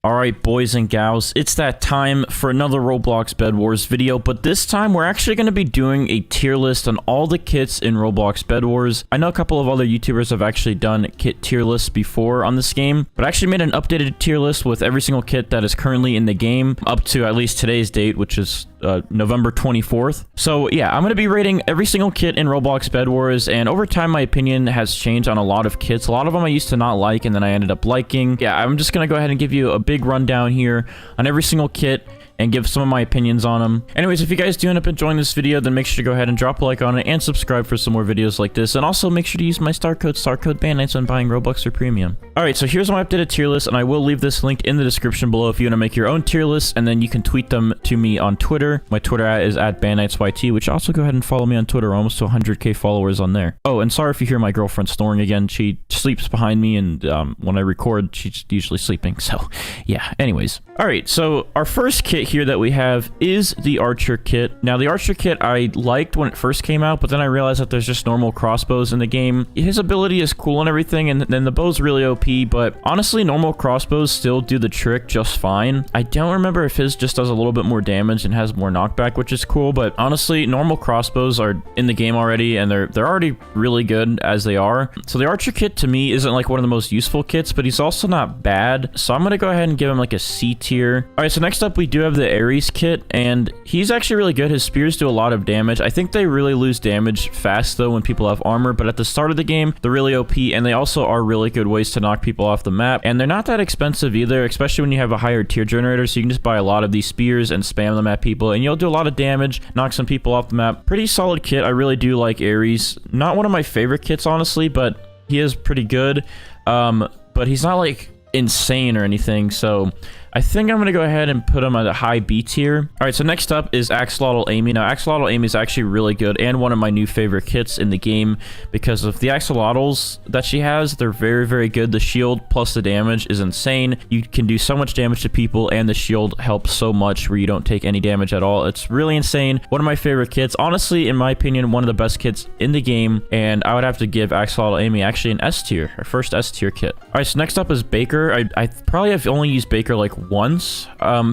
Alright, boys and gals, it's that time for another Roblox Bedwars video, but this time we're actually going to be doing a tier list on all the kits in Roblox Bedwars. I know a couple of other YouTubers have actually done kit tier lists before on this game, but I actually made an updated tier list with every single kit that is currently in the game up to at least today's date, which is November 24th. So yeah, I'm going to be rating every single kit in Roblox Bedwars, and over time my opinion has changed on a lot of kits. A lot of them I used to not like, and then I ended up liking. Yeah, I'm just going to go ahead and give you a big rundown here on every single kit and give some of my opinions on them. Anyways, if you guys do end up enjoying this video, then make sure to go ahead and drop a like on it and subscribe for some more videos like this. And also make sure to use my star code Bandites when buying Robux or Premium. Alright, so here's my updated tier list, and I will leave this link in the description below if you want to make your own tier list, and then you can tweet them to me on Twitter. My Twitter is @BanditesYT, which also go ahead and follow me on Twitter. Almost to 100k followers on there. Oh, and sorry if you hear my girlfriend snoring again. She sleeps behind me, and when I record, she's usually sleeping. So, yeah, anyways. Alright, so our first kit here that we have is the Archer kit. Now, the Archer kit I liked when it first came out, but then I realized that there's just normal crossbows in the game. His ability is cool and everything, and then the bow's really OP, but honestly, normal crossbows still do the trick just fine. I don't remember if his just does a little bit more damage and has more knockback, which is cool, but honestly, normal crossbows are in the game already, and they're already really good as they are. So the Archer kit, to me, isn't like one of the most useful kits, but he's also not bad, so I'm gonna go ahead and give him like a C tier. Alright, so next up, we do have the Ares kit, and he's actually really good. His spears do a lot of damage. I think they really lose damage fast though when people have armor, but at the start of the game they're really OP, and they also are really good ways to knock people off the map, and they're not that expensive either, especially when you have a higher tier generator. So you can just buy a lot of these spears and spam them at people, and you'll do a lot of damage, knock some people off the map. Pretty solid kit. I really do like Ares. Not one of my favorite kits, honestly, but he is pretty good. But he's not like insane or anything, so I think I'm going to go ahead and put him at a high B tier. Alright, so next up is Axolotl Amy. Now, Axolotl Amy is actually really good and one of my new favorite kits in the game because of the axolotls that she has. They're very, very good. The shield plus the damage is insane. You can do so much damage to people, and the shield helps so much where you don't take any damage at all. It's really insane. One of my favorite kits. Honestly, in my opinion, one of the best kits in the game, and I would have to give Axolotl Amy actually an S tier, her first S tier kit. Alright, so next up is Baker. I probably have only used Baker like once.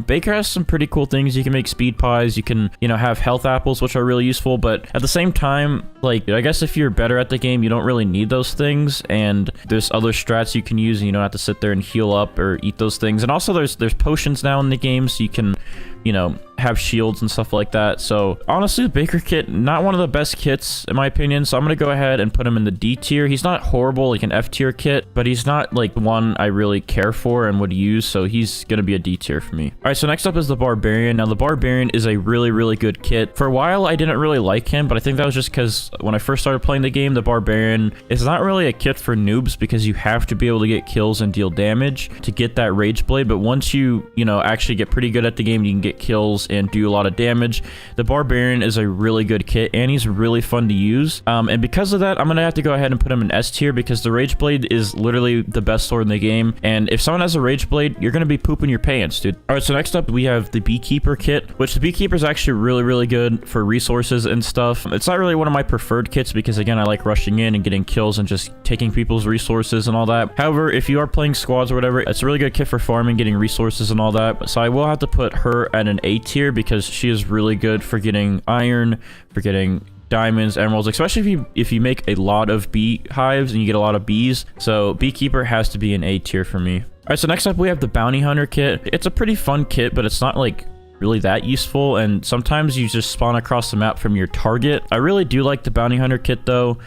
Baker has some pretty cool things. You can make speed pies, you can, you know, have health apples, which are really useful, but at the same time, like, I guess if you're better at the game, you don't really need those things, and there's other strats you can use, and you don't have to sit there and heal up or eat those things. And also there's potions now in the game, so you can, you know, have shields and stuff like that. So honestly, the Baker kit, not one of the best kits in my opinion, so I'm gonna go ahead and put him in the D tier. He's not horrible like an F tier kit, but he's not like one I really care for and would use, so he's gonna be a D tier for me. All right, so next up is the Barbarian. Now, the Barbarian is a really, really good kit. For a while, I didn't really like him, but I think that was just because when I first started playing the game, the Barbarian is not really a kit for noobs because you have to be able to get kills and deal damage to get that Rage Blade, but once you know, actually get pretty good at the game, you can get kills and do a lot of damage. The Barbarian is a really good kit, and he's really fun to use. And because of that, I'm gonna have to go ahead and put him in S tier because the Rage Blade is literally the best sword in the game. And if someone has a Rage Blade, you're gonna be pooping your pants, dude. All right, so next up we have the Beekeeper kit, which the Beekeeper is actually really, really good for resources and stuff. It's not really one of my preferred kits because, again, I like rushing in and getting kills and just taking people's resources and all that. However, if you are playing squads or whatever, it's a really good kit for farming, getting resources and all that. So I will have to put her at an A tier because she is really good for getting iron, for getting diamonds, emeralds, especially if you make a lot of beehives and you get a lot of bees. So Beekeeper has to be an A tier for me. All right, so next up we have the Bounty Hunter kit. It's a pretty fun kit, but it's not like really that useful, and sometimes you just spawn across the map from your target. I really do like the Bounty Hunter kit though.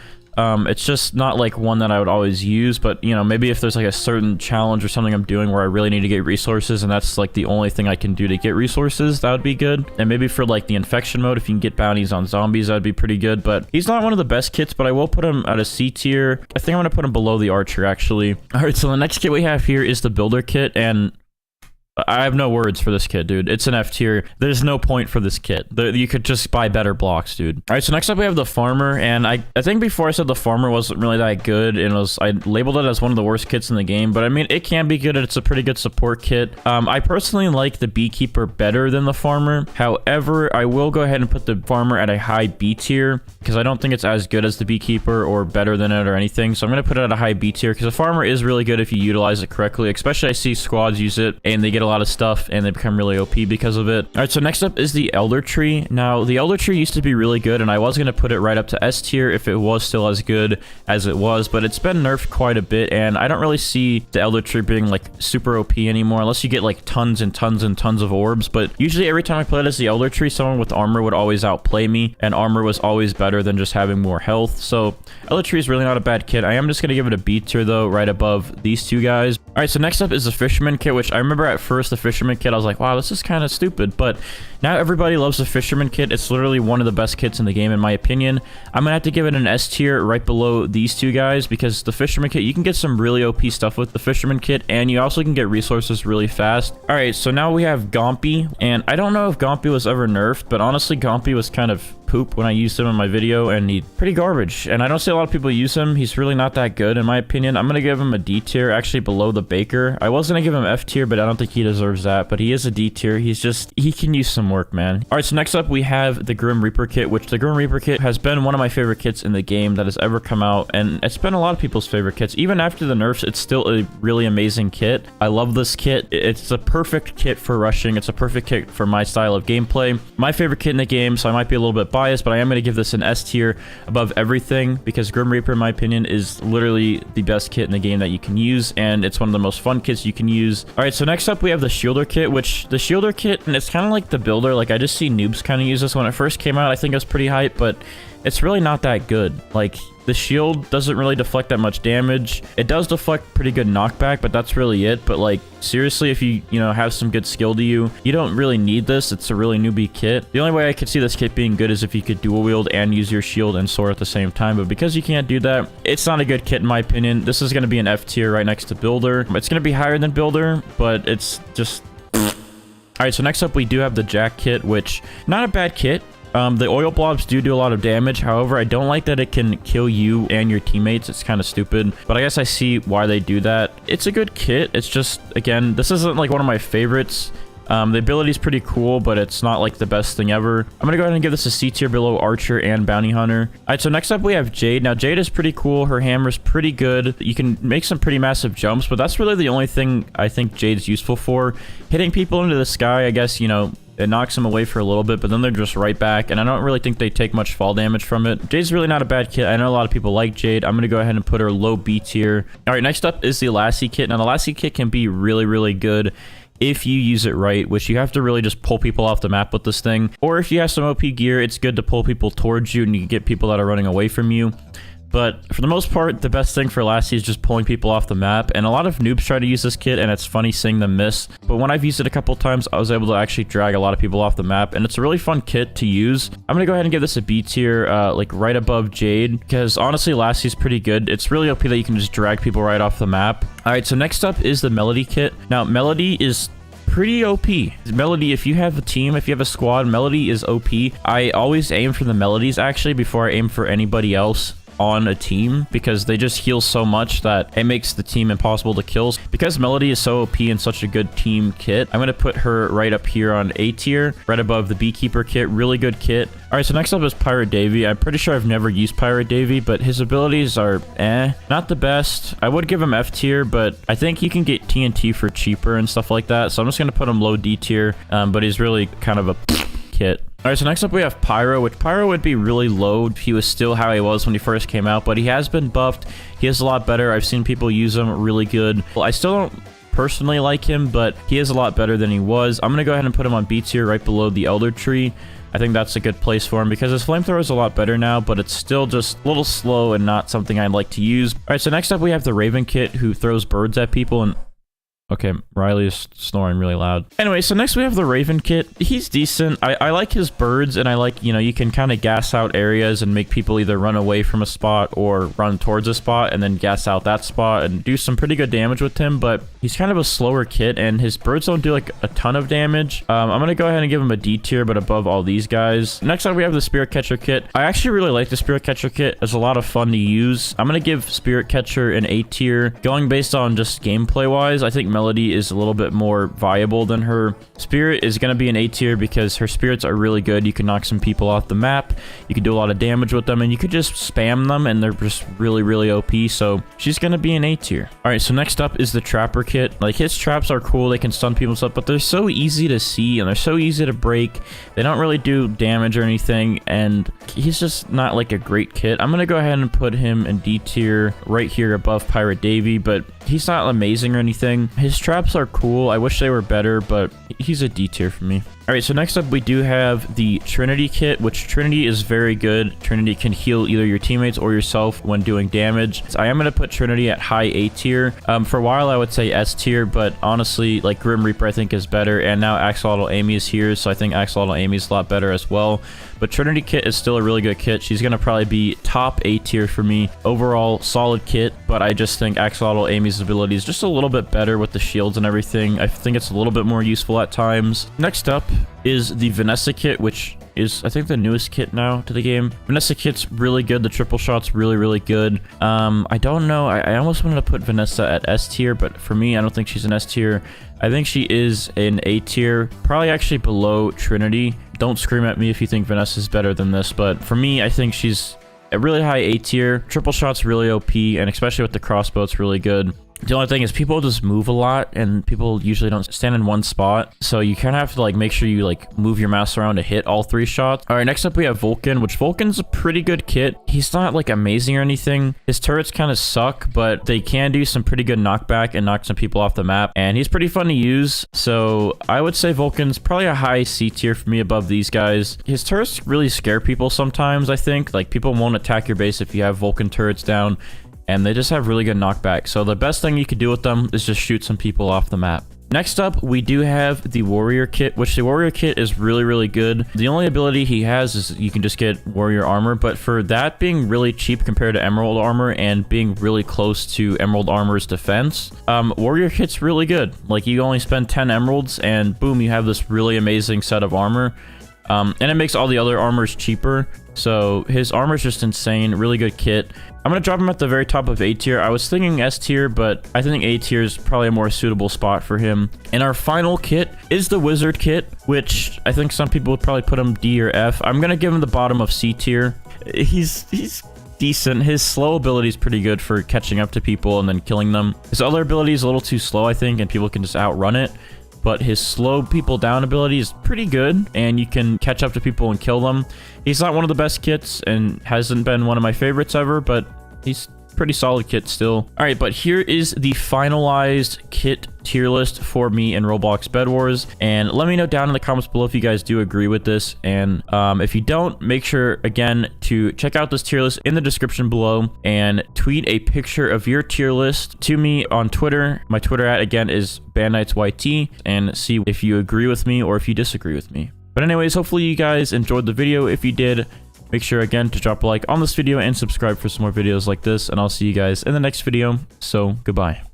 It's just not like one that I would always use, but you know, maybe if there's like a certain challenge or something I'm doing where I really need to get resources and that's like the only thing I can do to get resources, that would be good. And maybe for like the infection mode, if you can get bounties on zombies, that'd be pretty good. But he's not one of the best kits, but I will put him at a C tier. I think I'm gonna put him below the Archer actually. All right, so the next kit we have here is the Builder kit, and I have no words for this kit, dude. It's an F tier. There's no point for this kit. You could just buy better blocks, dude. All right, so next up we have the Farmer, and I think before I said the Farmer wasn't really that good, and I labeled it as one of the worst kits in the game, but I mean, it can be good. It's a pretty good support kit. I personally like the Beekeeper better than the Farmer. However, I will go ahead and put the Farmer at a high B tier because I don't think it's as good as the Beekeeper or better than it or anything, so I'm going to put it at a high B tier because the Farmer is really good if you utilize it correctly, especially I see squads use it and they get get a lot of stuff, and they become really OP because of it. All right, so next up is the Elder Tree. Now, the Elder Tree used to be really good, and I was going to put it right up to S tier if it was still as good as it was, but it's been nerfed quite a bit, and I don't really see the Elder Tree being like super OP anymore, unless you get like tons and tons and tons of orbs. But usually every time I played as the Elder Tree, someone with armor would always outplay me, and armor was always better than just having more health. So Elder Tree is really not a bad kit. I am just going to give it a B tier though, right above these two guys. All right, so next up is the Fisherman kit, which I remember at first the Fisherman kit, I was like, wow, this is kind of stupid, but now everybody loves the Fisherman kit. It's literally one of the best kits in the game, in my opinion. I'm gonna have to give it an S tier right below these two guys, because the Fisherman kit, you can get some really OP stuff with the Fisherman kit, and you also can get resources really fast. All right, so now we have Gompy, and I don't know if Gompy was ever nerfed, but honestly, Gompy was kind of poop when I used him in my video, and he's pretty garbage, and I don't see a lot of people use him. He's really not that good, in my opinion. I'm gonna give him a D tier, actually below the Baker. I was gonna give him F tier, but I don't think he deserves that, but he is a D tier. He can use some work, man. All right, so next up we have the Grim Reaper kit, which the Grim Reaper kit has been one of my favorite kits in the game that has ever come out, and it's been a lot of people's favorite kits. Even after the nerfs, it's still a really amazing kit. I love this kit. It's a perfect kit for rushing. It's a perfect kit for my style of gameplay. My favorite kit in the game, so I might be a little bit biased, but I am going to give this an S tier above everything, because Grim Reaper, in my opinion, is literally the best kit in the game that you can use, and it's one of the most fun kits you can use. All right, so next up we have the Shielder kit, which the Shielder kit, and it's kind of like the Builder. Like, I just see noobs kind of use this. When it first came out, I think it was pretty hype, but it's really not that good. Like, the shield doesn't really deflect that much damage. It does deflect pretty good knockback, but that's really it. But like, seriously, if you know, have some good skill to you, you don't really need this. It's a really newbie kit. The only way I could see this kit being good is if you could dual wield and use your shield and sword at the same time. But because you can't do that, it's not a good kit in my opinion. This is going to be an F tier right next to Builder. It's going to be higher than Builder, but it's just... All right, so next up we do have the Jack kit, which not a bad kit. The oil blobs do a lot of damage. However, I don't like that it can kill you and your teammates. It's kind of stupid, but I guess I see why they do that. It's a good kit. It's just, again, this isn't like one of my favorites. The ability is pretty cool, but it's not like the best thing ever. I'm gonna go ahead and give this a C tier below Archer and Bounty Hunter. All right, so next up we have Jade. Now, Jade is pretty cool. Her hammer's pretty good. You can make some pretty massive jumps, but that's really the only thing I think Jade's useful for. Hitting people into the sky, I guess, you know, it knocks them away for a little bit, but then they're just right back, and I don't really think they take much fall damage from it. Jade's really not a bad kit. I know a lot of people like Jade. I'm going to go ahead and put her low B tier. All right, next up is the Lassi kit. Now, the Lassi kit can be really, really good if you use it right, which you have to really just pull people off the map with this thing. Or if you have some OP gear, it's good to pull people towards you, and you can get people that are running away from you. But for the most part, the best thing for Lassi is just pulling people off the map. And a lot of noobs try to use this kit, and it's funny seeing them miss. But when I've used it a couple times, I was able to actually drag a lot of people off the map. And it's a really fun kit to use. I'm going to go ahead and give this a B tier, like right above Jade. Because honestly, Lassi's pretty good. It's really OP that you can just drag people right off the map. All right, so next up is the Melody kit. Now, Melody is pretty OP. Melody, if you have a team, if you have a squad, Melody is OP. I always aim for the Melodies, actually, before I aim for anybody else on a team, because they just heal so much that it makes the team impossible to kill. Because Melody is so OP and such a good team kit, I'm going to put her right up here on A tier, right above the Beekeeper kit. Really good kit. All right, so next up is Pirate Davy. I'm pretty sure I've never used Pirate Davy, but his abilities are not the best. I would give him F tier, but I think you can get TNT for cheaper and stuff like that, so I'm just going to put him low D tier, but he's really kind of a kit. All right, so next up we have Pyro, which Pyro would be really low if he was still how he was when he first came out, but he has been buffed. He is a lot better. I've seen people use him really good. Well, I still don't personally like him, but he is a lot better than he was. I'm going to go ahead and put him on B tier right below the Elder Tree. I think that's a good place for him because his flamethrower is a lot better now, but it's still just a little slow and not something I'd like to use. All right, so next up we have the Raven kit, who throws birds at people and... Okay, Riley is snoring really loud. Anyway, so next we have the Raven kit. He's decent. I like his birds, and I like, you know, you can kind of gas out areas and make people either run away from a spot or run towards a spot and then gas out that spot and do some pretty good damage with him, but he's kind of a slower kit, and his birds don't do like a ton of damage. I'm going to go ahead and give him a D tier, but above all these guys. Next up, we have the Spirit Catcher kit. I actually really like the Spirit Catcher kit. It's a lot of fun to use. I'm going to give Spirit Catcher an A tier. Going based on just gameplay-wise, I think Melody is a little bit more viable than her. Spirit is going to be an A tier because her spirits are really good. You can knock some people off the map. You can do a lot of damage with them, and you could just spam them, and they're just really, really OP. So she's going to be an A tier. All right, so next up is the Trapper kit. Like, his traps are cool. They can stun people and stuff, but they're so easy to see, and they're so easy to break. They don't really do damage or anything, and he's just not like a great kit. I'm going to go ahead and put him in D tier right here above Pirate Davy, but he's not amazing or anything. His traps are cool. I wish they were better, but he's a D tier for me. All right, so next up we do have the Trinity kit, which Trinity is very good. Trinity can heal either your teammates or yourself when doing damage. So I am going to put Trinity at high A tier. For a while I would say S tier, but honestly, like, Grim Reaper I think is better, and now Axolotl Amy is here, so I think Axolotl Amy is a lot better as well. But Trinity kit is still a really good kit. She's going to probably be top A tier for me. Overall, solid kit, but I just think Axolotl Amy's ability is just a little bit better with the shields and everything. I think it's a little bit more useful at times. Next up is the Vanessa kit, which is, I think, the newest kit now to the game. Vanessa kit's really good. The triple shot's really, really good. I don't know. I almost wanted to put Vanessa at S tier, but for me, I don't think she's an S tier. I think she is an A tier, probably actually below Trinity. Don't scream at me if you think Vanessa's better than this, but for me, I think she's a really high A tier. Triple shot's really OP, and especially with the crossbow, it's really good. The only thing is people just move a lot, and people usually don't stand in one spot. So you kind of have to, like, make sure you, like, move your mouse around to hit all 3 shots. All right, next up we have Vulcan, which Vulcan's a pretty good kit. He's not, like, amazing or anything. His turrets kind of suck, but they can do some pretty good knockback and knock some people off the map. And he's pretty fun to use. So I would say Vulcan's probably a high C tier for me above these guys. His turrets really scare people sometimes, I think. Like, people won't attack your base if you have Vulcan turrets down, and they just have really good knockback. So the best thing you could do with them is just shoot some people off the map. Next up, we do have the Warrior kit, which the Warrior kit is really, really good. The only ability he has is you can just get Warrior armor, but for that being really cheap compared to Emerald armor and being really close to Emerald armor's defense, Warrior kit's really good. Like, you only spend 10 emeralds and boom, you have this really amazing set of armor. And it makes all the other armors cheaper. So his armor is just insane. Really good kit. I'm going to drop him at the very top of A tier. I was thinking S tier, but I think A tier is probably a more suitable spot for him. And our final kit is the Wizard kit, which I think some people would probably put him D or F. I'm going to give him the bottom of C tier. He's decent. His slow ability is pretty good for catching up to people and then killing them. His other ability is a little too slow, I think, and people can just outrun it. But his slow people down ability is pretty good, and you can catch up to people and kill them. He's not one of the best kits and hasn't been one of my favorites ever, but he's pretty solid kit still. All right, but here is the finalized kit tier list for me in Roblox Bed Wars, and let me know down in the comments below if you guys do agree with this, and if you don't, make sure again to check out this tier list in the description below and tweet a picture of your tier list to me on Twitter. My Twitter @ again is BanditesYT, and see if you agree with me or if you disagree with me. But anyways, hopefully you guys enjoyed the video. If you did, make sure again to drop a like on this video and subscribe for some more videos like this, and I'll see you guys in the next video. So goodbye.